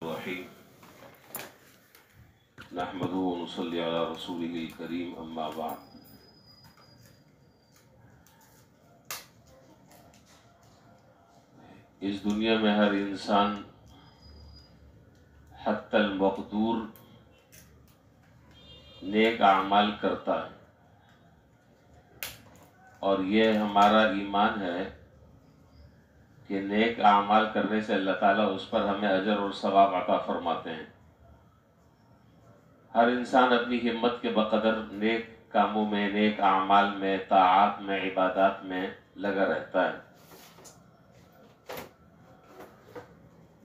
الرحیم نحمدہ و نصلی علی رسولہ الکریم اما بعد۔ اس دنیا میں ہر انسان حتی المقدور نیک اعمال کرتا ہے، اور یہ ہمارا ایمان ہے کہ نیک اعمال کرنے سے اللہ تعالیٰ اس پر ہمیں اجر اور ثواب عطا فرماتے ہیں۔ ہر انسان اپنی ہمت کے بقدر نیک کاموں میں، نیک اعمال میں، طاعات میں، عبادات میں لگا رہتا ہے،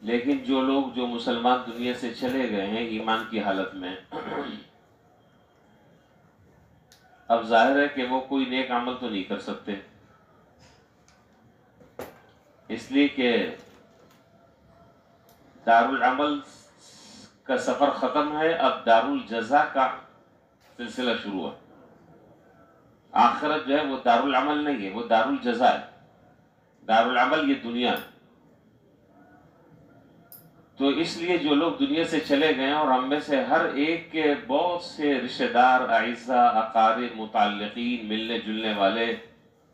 لیکن جو مسلمان دنیا سے چلے گئے ہیں ایمان کی حالت میں، اب ظاہر ہے کہ وہ کوئی نیک عمل تو نہیں کر سکتے، اس لیے کہ دارالعمل کا سفر ختم ہے، اب دارالجزا کا سلسلہ شروع ہے۔ آخرت جو ہے وہ دارالعمل نہیں ہے، وہ دارالجزا ہے۔ دارالعمل یہ دنیا ہے۔ تو اس لیے جو لوگ دنیا سے چلے گئے ہیں، اور ہم میں سے ہر ایک کے بہت سے رشتہ دار، اعزاء، اقارب، متعلقین، ملنے جلنے والے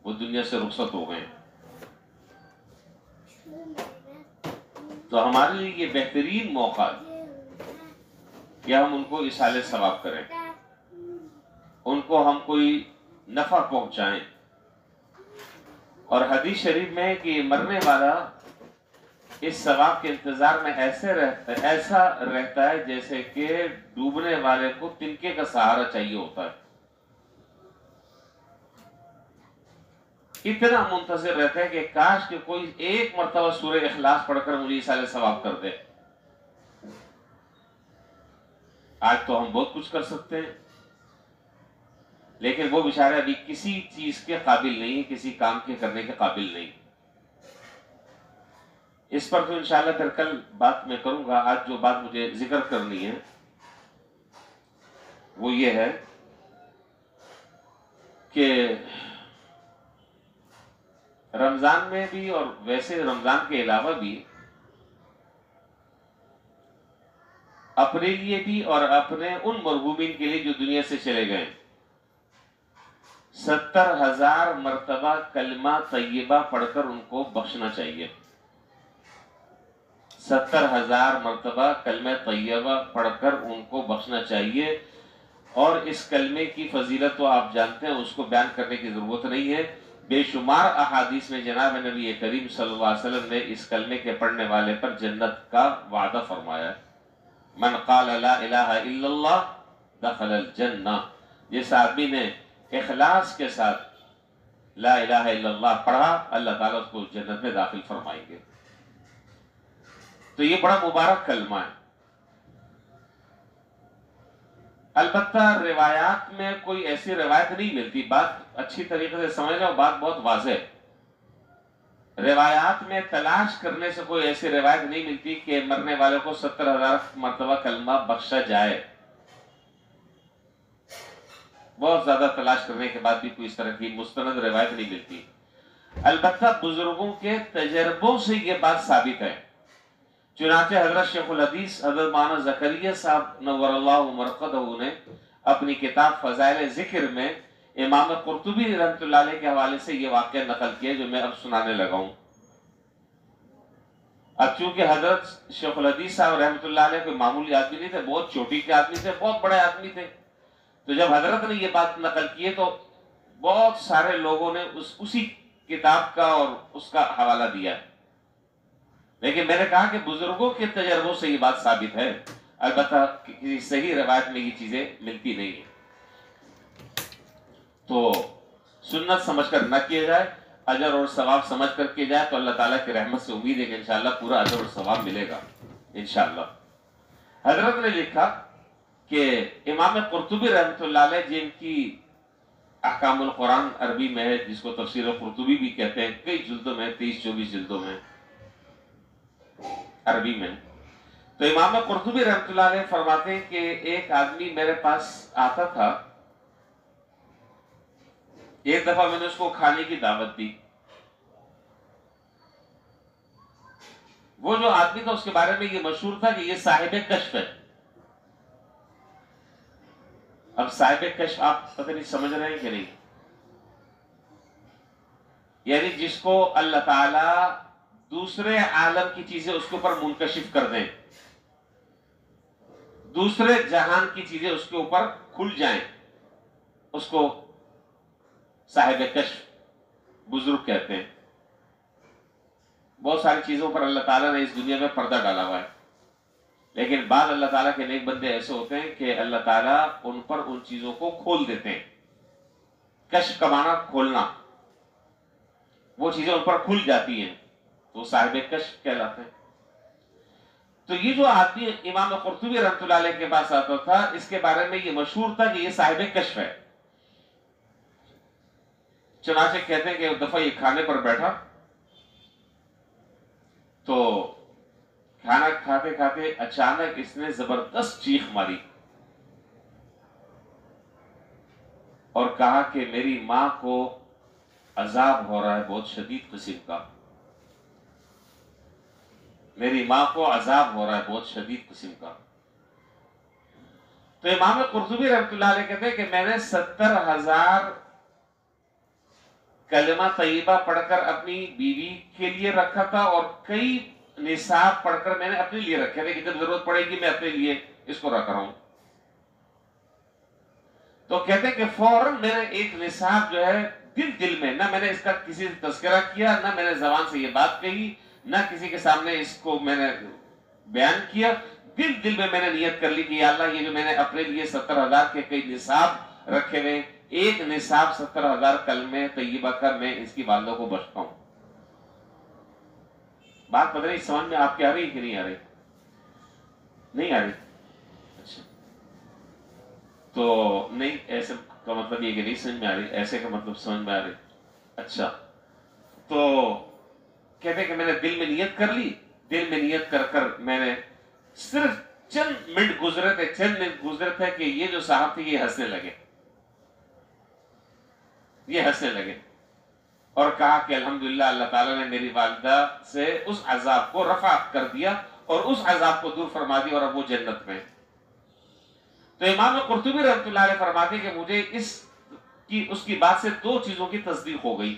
وہ دنیا سے رخصت ہو گئے ہیں، تو ہمارے لیے یہ بہترین موقع ہے کہ ہم ان کو ایصال ثواب کریں، ان کو ہم کوئی نفع پہنچائیں۔ اور حدیث شریف میں ہے کہ مرنے والا اس ثواب کے انتظار میں ایسا رہتا ہے جیسے کہ ڈوبنے والے کو تنکے کا سہارا چاہیے ہوتا ہے، اتنا منتظر رہتا ہے کہ کاش کہ کوئی ایک مرتبہ سورہ اخلاص پڑھ کر مجھے ایصال ثواب کر دے۔ آج تو ہم بہت کچھ کر سکتے ہیں، لیکن وہ بیچارے ابھی کسی چیز کے قابل نہیں، کسی کام کے کرنے کے قابل نہیں۔ اس پر تو انشاءاللہ پھر کل بات میں کروں گا۔ آج جو بات مجھے ذکر کرنی ہے وہ یہ ہے کہ رمضان میں بھی، اور ویسے رمضان کے علاوہ بھی، اپنے لیے بھی اور اپنے ان مرحومین کے لیے جو دنیا سے چلے گئے، 70,000 مرتبہ کلمہ طیبہ پڑھ کر ان کو بخشنا چاہیے۔ 70,000 مرتبہ کلمہ طیبہ پڑھ کر ان کو بخشنا چاہیے۔ اور اس کلمے کی فضیلت تو آپ جانتے ہیں، اس کو بیان کرنے کی ضرورت نہیں ہے۔ بے شمار احادیث میں جناب نبی کریم صلی اللہ علیہ وسلم نے اس کلمے کے پڑھنے والے پر جنت کا وعدہ فرمایا ہے۔ من قال لا الہ الا اللہ دخل الجنہ۔ جس آدمی نے اخلاص کے ساتھ لا الہ الا اللہ پڑھا، اللہ تعالیٰ اس کو جنت میں داخل فرمائیں گے۔ تو یہ بڑا مبارک کلمہ ہے۔ البتہ روایات میں کوئی ایسی روایت نہیں ملتی، بات اچھی طریقے سے سمجھ لو، بات بہت واضح ہے۔ روایات میں تلاش کرنے سے کوئی ایسی روایت نہیں ملتی کہ مرنے والے کو 70,000 مرتبہ کلمہ بخشا جائے۔ بہت زیادہ تلاش کرنے کے بعد بھی کوئی اس طرح کی مستند روایت نہیں ملتی۔ البتہ بزرگوں کے تجربوں سے یہ بات ثابت ہے۔ چنانچہ حضرت شیخ الحدیث حضرت مولانا زکریا صاحب نور اللہ مرقدہ نے اپنی کتاب فضائل ذکر میں امام قرطبی رحمۃ اللہ علیہ کے حوالے سے یہ واقعہ نقل کیا جو میں اب سنانے لگا ہوں۔ اب چونکہ حضرت شیخ الحدیث صاحب رحمۃ اللہ علیہ کوئی معمولی آدمی نہیں تھے، بہت چوٹی کے آدمی تھے، بہت بڑے آدمی تھے، تو جب حضرت نے یہ بات نقل کی ہے تو بہت سارے لوگوں نے اسی کتاب کا اور اس کا حوالہ دیا ہے، لیکن میں نے کہا کہ بزرگوں کے تجربوں سے یہ بات ثابت ہے۔ البتہ کسی صحیح روایت میں یہ چیزیں ملتی نہیں ہیں، تو سنت سمجھ کر نہ کیا جائے، اجر اور ثواب سمجھ کر کیا جائے، تو اللہ تعالیٰ کی رحمت سے امید ہے کہ انشاءاللہ پورا اجر اور ثواب ملے گا انشاءاللہ۔ حضرت نے لکھا کہ امام قرطبی رحمۃ اللہ علیہ، جن کی احکام القرآن عربی میں ہے، جس کو تفسیر قرطبی بھی کہتے ہیں، کئی جلدوں میں، 23-24 جلدوں میں عربی میں، تو امام قرطبی رحمۃ اللہ علیہ فرماتے ہیں کہ ایک آدمی میرے پاس آتا تھا، ایک دفعہ میں نے اس کو کھانے کی دعوت دی، وہ جو آدمی تھا اس کے بارے میں یہ مشہور تھا کہ یہ صاحب کشف ہے. اب صاحب کشف آپ پتہ نہیں سمجھ رہے ہیں کہ نہیں؟ یعنی جس کو اللہ تعالی دوسرے عالم کی چیزیں اس کے اوپر منکشف کر دیں، دوسرے جہان کی چیزیں اس کے اوپر کھل جائیں، اس کو صاحب کشف بزرگ کہتے ہیں. بہت ساری چیزوں پر اللہ تعالیٰ نے اس دنیا میں پردہ ڈالا ہوا ہے، لیکن بعض اللہ تعالیٰ کے نیک بندے ایسے ہوتے ہیں کہ اللہ تعالیٰ ان پر ان چیزوں کو کھول دیتے ہیں. کشف کا معنی کھولنا، وہ چیزیں ان پر کھل جاتی ہیں تو صاحب کشف کہلاتے ہیں. تو یہ جو آدمی امام قرطبی رحمۃ اللہ علیہ کے پاس آتا تھا، اس کے بارے میں یہ مشہور تھا کہ یہ صاحب کشف ہے. چنانچہ کہتے ہیں کہ ایک دفعہ یہ کھانے پر بیٹھا تو کھانا کھاتے کھاتے اچانک اس نے زبردست چیخ ماری اور کہا کہ میری ماں کو عذاب ہو رہا ہے بہت شدید قسم کا، میری ماں کو عذاب ہو رہا ہے بہت شدید قسم کا. تو امام قرطبی رحمۃ اللہ علیہ کہتے ہیں کہ میں نے 70,000 کلمہ طیبہ پڑھ کر اپنی بیوی کے لیے رکھا تھا اور کئی نصاب پڑھ کر میں نے اپنے لیے رکھے تھے کہ جب ضرورت پڑے گی میں اپنے لیے اس کو رکھ رہا ہوں. تو کہتے ہیں کہ فوراً میں نے ایک نصاب جو ہے دل میں، نہ میں نے اس کا کسی سے تذکرہ کیا، نہ میں نے زبان سے یہ بات کہی، نہ کسی کے سامنے اس کو میں نے بیان کیا، دل میں نے نیت کر لی کہ یا اللہ یہ جو میں نے اپنے لیے 70,000 کے کئی نصاب رکھے ہوئے، ایک نصاب 70,000 کلمے طیبہ کر میں اس کی والدوں کو بخشتا ہوں. بات پتہ نہیں سمجھ میں آپ کی آ رہی کہ نہیں آ رہی؟ نہیں آ رہی؟ اچھا تو نہیں، ایسے کا مطلب یہ کہ نہیں سمجھ میں آ رہی، ایسے کا مطلب سمجھ میں آ رہی. اچھا تو کہتے ہیں کہ میں نے دل میں نیت کر لی، دل میں نیت کر میں نے صرف چند منٹ گزرے تھے کہ یہ جو صاحب تھے یہ ہنسنے لگے اور کہا کہ الحمدللہ اللہ تعالیٰ نے میری والدہ سے اس عذاب کو رفع کر دیا اور اس عذاب کو دور فرما دیا اور اب وہ جنت میں. تو امام قرطبی رحمۃ اللہ علیہ فرماتے کہ مجھے اس کی بات سے دو چیزوں کی تصدیق ہو گئی.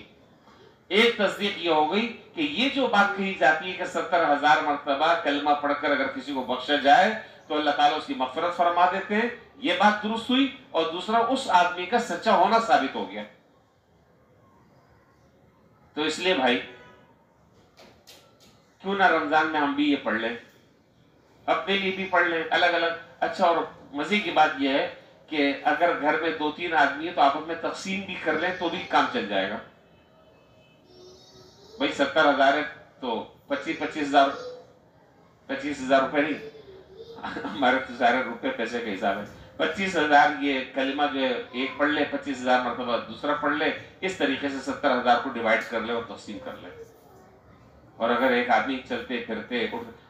ایک تصدیق یہ ہو گئی کہ یہ جو بات کہی جاتی ہے کہ 70,000 مرتبہ کلمہ پڑھ کر اگر کسی کو بخشا جائے تو اللہ تعالیٰ اس کی مغفرت فرما دیتے ہیں، یہ بات درست ہوئی. اور دوسرا اس آدمی کا سچا ہونا ثابت ہو گیا. تو اس لیے بھائی کیوں نہ رمضان میں ہم بھی یہ پڑھ لیں، اپنے لیے بھی پڑھ لیں الگ الگ. اچھا اور مزے کی بات یہ ہے کہ اگر گھر میں 2-3 آدمی ہے تو آپ میں تقسیم بھی کر لیں تو بھی کام چل جائے گا. بھائی 70,000 ہے تو 25,000 روپے نہیں، ہمارے تو سارے روپے پیسے کا حساب ہے. 25,000 یہ کلمہ جو ہے ایک پڑھ لے، 25,000 مرتبہ دوسرا پڑھ لے، اس طریقے سے 70,000 کو ڈیوائڈ کر لے اور تقسیم کر لے. اور اگر ایک آدمی چلتے پھرتے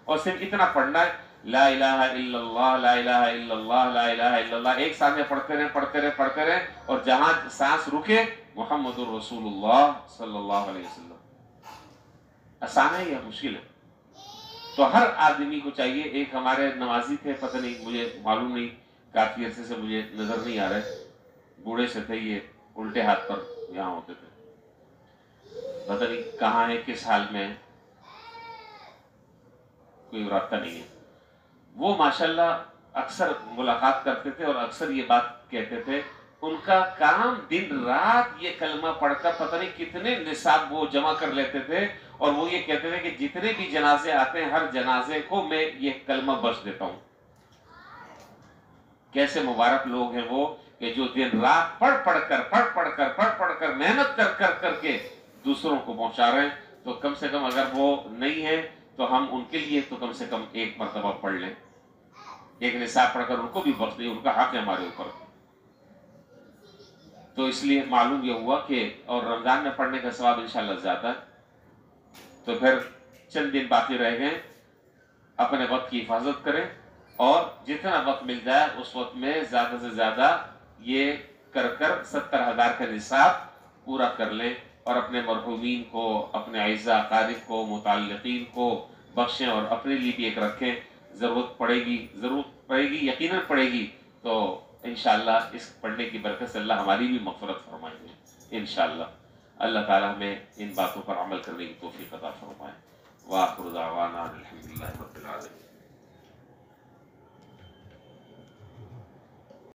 اور صرف اتنا پڑھنا ہے لا الہ الا اللہ لا الہ الا اللہ لا الہ الا اللہ، ایک ساتھ میں پڑھتے رہے اور جہاں سانس رکے محمد الرسول اللہ صلی اللہ علیہ وسلم. آسان ہے یا مشکل ہے؟ تو ہر آدمی کو چاہیے. ایک ہمارے نمازی تھے، پتہ نہیں مجھے معلوم نہیں، کافی عرصے سے مجھے نظر نہیں آ رہے، بوڑھے سے تھے، یہ الٹے ہاتھ پر یہاں ہوتے تھے، پتہ نہیں کہاں ہے، کس حال میں، کوئی رابطہ نہیں ہے. وہ ماشاءاللہ اکثر ملاقات کرتے تھے اور اکثر یہ بات کہتے تھے، ان کا کام دن رات یہ کلمہ پڑھ کر پتہ نہیں کتنے نصاب وہ جمع کر لیتے تھے. اور وہ یہ کہتے تھے کہ جتنے بھی جنازے آتے ہیں ہر جنازے کو میں یہ کلمہ بخش دیتا ہوں. کیسے مبارک لوگ ہیں وہ کہ جو دن رات پڑھ کر محنت کر کے دوسروں کو پہنچا رہے ہیں. تو کم سے کم اگر وہ نہیں ہے تو ہم ان کے لیے تو کم سے کم ایک مرتبہ پڑھ لیں، ایک نصاب پڑھ کر ان کو بھی بخش دیں، ان کا حق ہے ہمارے اوپر. تو اس لیے معلوم یہ ہوا کہ اور رمضان میں پڑھنے کا ثواب انشاءاللہ زیادہ ہے. تو پھر چند دن باقی رہ گئے، اپنے وقت کی حفاظت کریں اور جتنا وقت مل جائے اس وقت میں زیادہ سے زیادہ یہ کر 70,000 کا نصاب پورا کر لیں اور اپنے مرحومین کو، اپنے اعزاء اقارب کو، متعلقین کو بخشیں اور اپنے لیے بھی ایک رکھیں. ضرورت پڑے گی یقیناً پڑے گی تو انشاءاللہ اس پڑھنے کی برکت سے اللہ ہماری بھی مغفرت فرمائیں گے انشاءاللہ. اللہ تعالیٰ ہمیں ان باتوں پر عمل کرنے کی توفیق عطا فرمائے. وآخر دعوانا